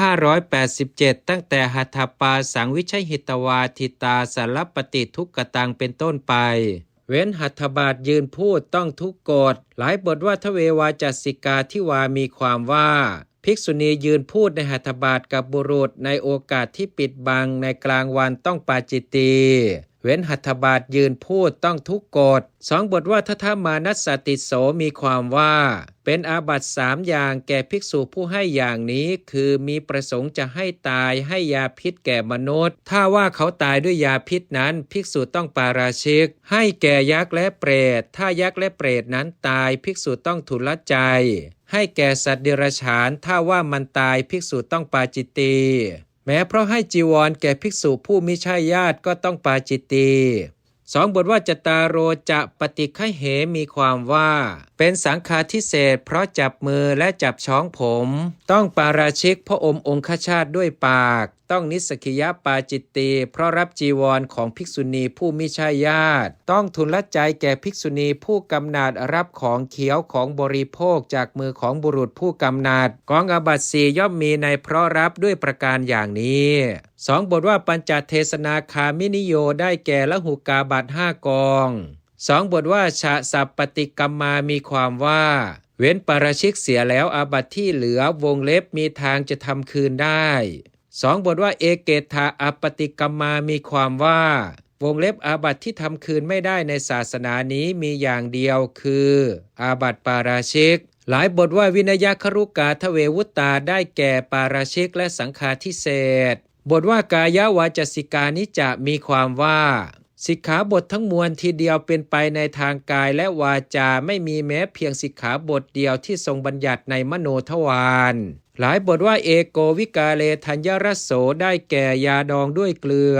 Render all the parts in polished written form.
587ตั้งแต่หัตถปาสังวิชัยหิตวาทิตาสารปฏิทุกกตังเป็นต้นไปเว้นหัตถบาทยืนพูดต้องทุกกฎหลายบทว่าทเววาจัสสิกาทิวามีความว่าภิกษุณียืนพูดในหัตถบาทกับบุรุษในโอกาสที่ปิดบังในกลางวันต้องปาจิตตีเว้นหัตถบาทยืนพูดต้องทุกกฎ2บทว่าทัทมานัสสติโสมีความว่าเป็นอาบัติ3อย่างแก่ภิกษุผู้ให้อย่างนี้คือมีประสงค์จะให้ตายให้ยาพิษแก่มนุษย์ถ้าว่าเขาตายด้วยยาพิษนั้นภิกษุต้องปาราชิกให้แก่ยักษ์และเปรตถ้ายักษ์และเปรตนั้นตายภิกษุต้องทุลใจให้แก่สัตว์เดรัจฉานถ้าว่ามันตายภิกษุต้องปาจิตตีแม้เพราะให้จีวรแก่ภิกษุผู้มิใช่ญาติก็ต้องปาจิตตี2บทว่าจตารโรจะปฏิฆเหมีความว่าเป็นสังฆาทิเศษเพราะจับมือและจับช้องผมต้องปาราชิกพระองค์ฆชาตด้วยปากต้องนิสกิยปาจิตตีเพราะรับจีวรของภิกษุณีผู้มิใช่ญาติต้องทุนละใจแก่ภิกษุณีผู้กำนัดรับของเขียวของบริโภคจากมือของบุรุษผู้กำนัดกองอาบัติ4ย่อมมีในเพราะรับด้วยประการอย่างนี้2บทว่าปัญจเทศนาคามินิโยได้แก่ละหุกาบัติ5กอง2บทว่าชะสัพปฏิกรรมามีความว่าเว้นปาราชิกเสียแล้วอาบัติที่เหลือวงเล็บมีทางจะทำคืนได้2บทว่าเอเกทาอปฏิกรรมามีความว่าวงเล็บอาบัติที่ทำคืนไม่ได้ในศาสนานี้มีอย่างเดียวคืออาบัติปาราชิกหลายบทว่าวินยครุกาทเววุตตาได้แก่ปาราชิกและสังฆาทิเศษบทว่ากายาวาจสิกานิจะมีความว่าสิกขาบททั้งมวลทีเดียวเป็นไปในทางกายและวาจาไม่มีแม้เพียงสิกขาบทเดียวที่ทรงบัญญัติในมโนทวารหลายบทว่าเอโกวิกาเลธัญรสโสได้แก่ยาดองด้วยเกลือ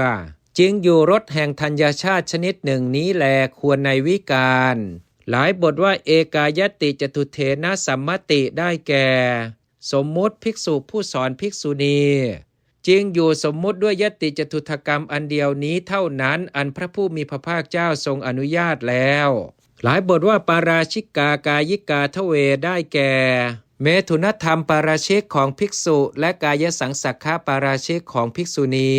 จึงอยู่รสแห่งธัญชาติชนิดหนึ่งนี้แลควรในวิกาลหลายบทว่าเอกายติจตุเถนะสัมมติได้แก่สมมุติภิกษุผู้สอนภิกษุณีจึงอยู่สมมุติด้วยยติจตุถกรรมอันเดียวนี้เท่านั้นอันพระผู้มีพระภาคเจ้าทรงอนุญาตแล้วหลายบทว่าปาราชิกากายิกาทเวได้แก่เมถุนธรรมปาราชิกของภิกษุและกายสังสักขะปาราชิกของภิกษุณี